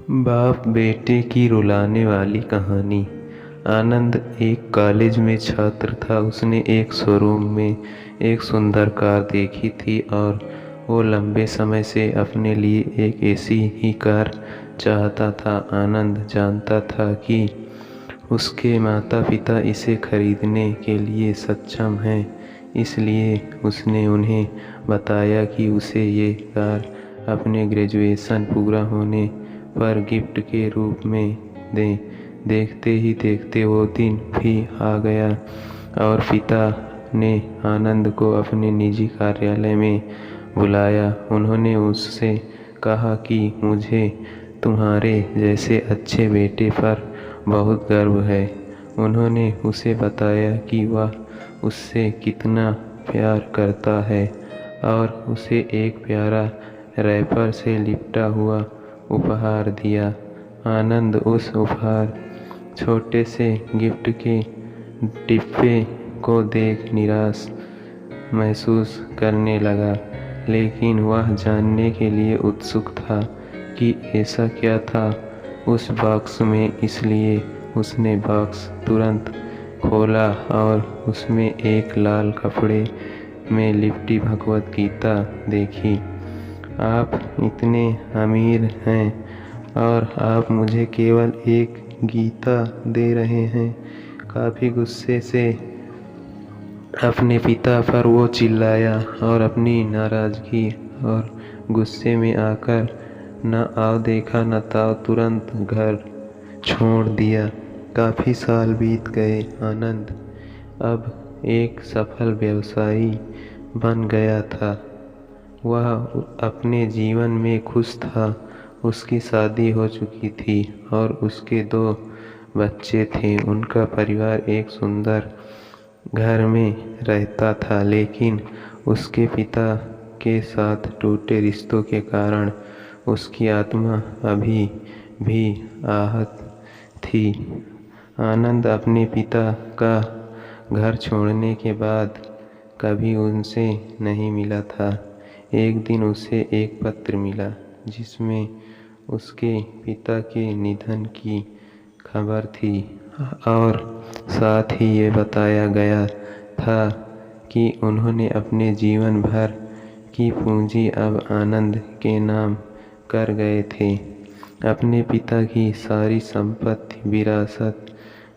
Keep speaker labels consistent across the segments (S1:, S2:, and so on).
S1: बाप बेटे की रुलाने वाली कहानी। आनंद एक कॉलेज में छात्र था। उसने एक शोरूम में एक सुंदर कार देखी थी और वो लंबे समय से अपने लिए एक ऐसी ही कार चाहता था। आनंद जानता था कि उसके माता पिता इसे खरीदने के लिए सक्षम हैं, इसलिए उसने उन्हें बताया कि उसे ये कार अपने ग्रेजुएशन पूरा होने पर गिफ्ट के रूप में दें। देखते ही देखते वो दिन भी आ गया और पिता ने आनंद को अपने निजी कार्यालय में बुलाया। उन्होंने उससे कहा कि मुझे तुम्हारे जैसे अच्छे बेटे पर बहुत गर्व है। उन्होंने उसे बताया कि वह उससे कितना प्यार करता है और उसे एक प्यारा रैपर से लिपटा हुआ उपहार दिया। आनंद उस उपहार छोटे से गिफ्ट के डिब्बे को देख निराश महसूस करने लगा, लेकिन वह जानने के लिए उत्सुक था कि ऐसा क्या था उस बॉक्स में। इसलिए उसने बॉक्स तुरंत खोला और उसमें एक लाल कपड़े में लिपटी भगवत गीता देखी। आप इतने अमीर हैं और आप मुझे केवल एक गीता दे रहे हैं। काफ़ी गुस्से से अपने पिता पर वो चिल्लाया और अपनी नाराज़गी और गुस्से में आकर न आओ देखा न ताओ तुरंत घर छोड़ दिया। काफ़ी साल बीत गए। आनंद अब एक सफल व्यवसायी बन गया था। वह अपने जीवन में खुश था। उसकी शादी हो चुकी थी और उसके 2 बच्चे थे। उनका परिवार एक सुंदर घर में रहता था, लेकिन उसके पिता के साथ टूटे रिश्तों के कारण उसकी आत्मा अभी भी आहत थी। आनंद अपने पिता का घर छोड़ने के बाद कभी उनसे नहीं मिला था। एक दिन उसे एक पत्र मिला जिसमें उसके पिता के निधन की खबर थी और साथ ही ये बताया गया था कि उन्होंने अपने जीवन भर की पूंजी अब आनंद के नाम कर गए थे। अपने पिता की सारी संपत्ति विरासत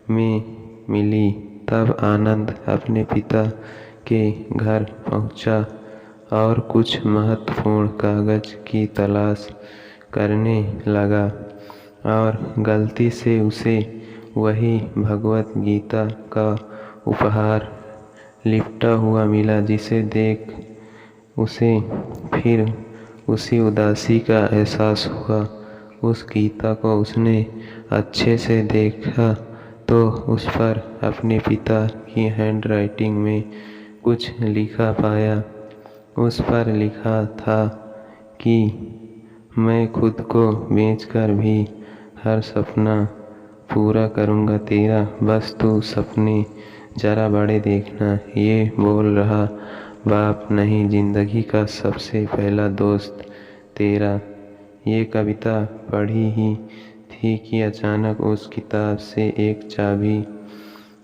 S1: में मिली। तब आनंद अपने पिता के घर पहुंचा और कुछ महत्वपूर्ण कागज की तलाश करने लगा और गलती से उसे वही भगवत गीता का उपहार लिपटा हुआ मिला, जिसे देख उसे फिर उसी उदासी का एहसास हुआ। उस गीता को उसने अच्छे से देखा तो उस पर अपने पिता की हैंडराइटिंग में कुछ लिखा पाया। उस पर लिखा था कि मैं खुद को बेचकर भी हर सपना पूरा करूँगा तेरा, बस तू सपने ज़रा बड़े देखना। ये बोल रहा बाप नहीं, जिंदगी का सबसे पहला दोस्त तेरा। ये कविता पढ़ी ही थी कि अचानक उस किताब से एक चाबी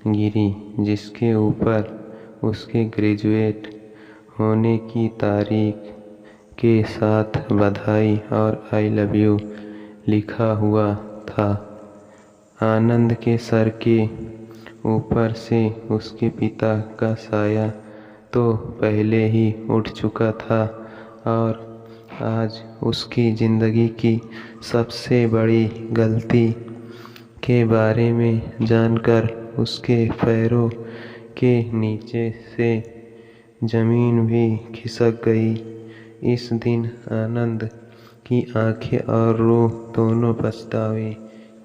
S1: गिरी, जिसके ऊपर उसके ग्रेजुएट होने की तारीख के साथ बधाई और आई लव यू लिखा हुआ था। आनंद के सर के ऊपर से उसके पिता का साया तो पहले ही उठ चुका था और आज उसकी ज़िंदगी की सबसे बड़ी गलती के बारे में जानकर उसके पैरों के नीचे से ज़मीन भी खिसक गई। इस दिन आनंद की आंखें और रूह दोनों पछतावे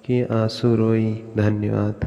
S1: के आंसू रोई। धन्यवाद।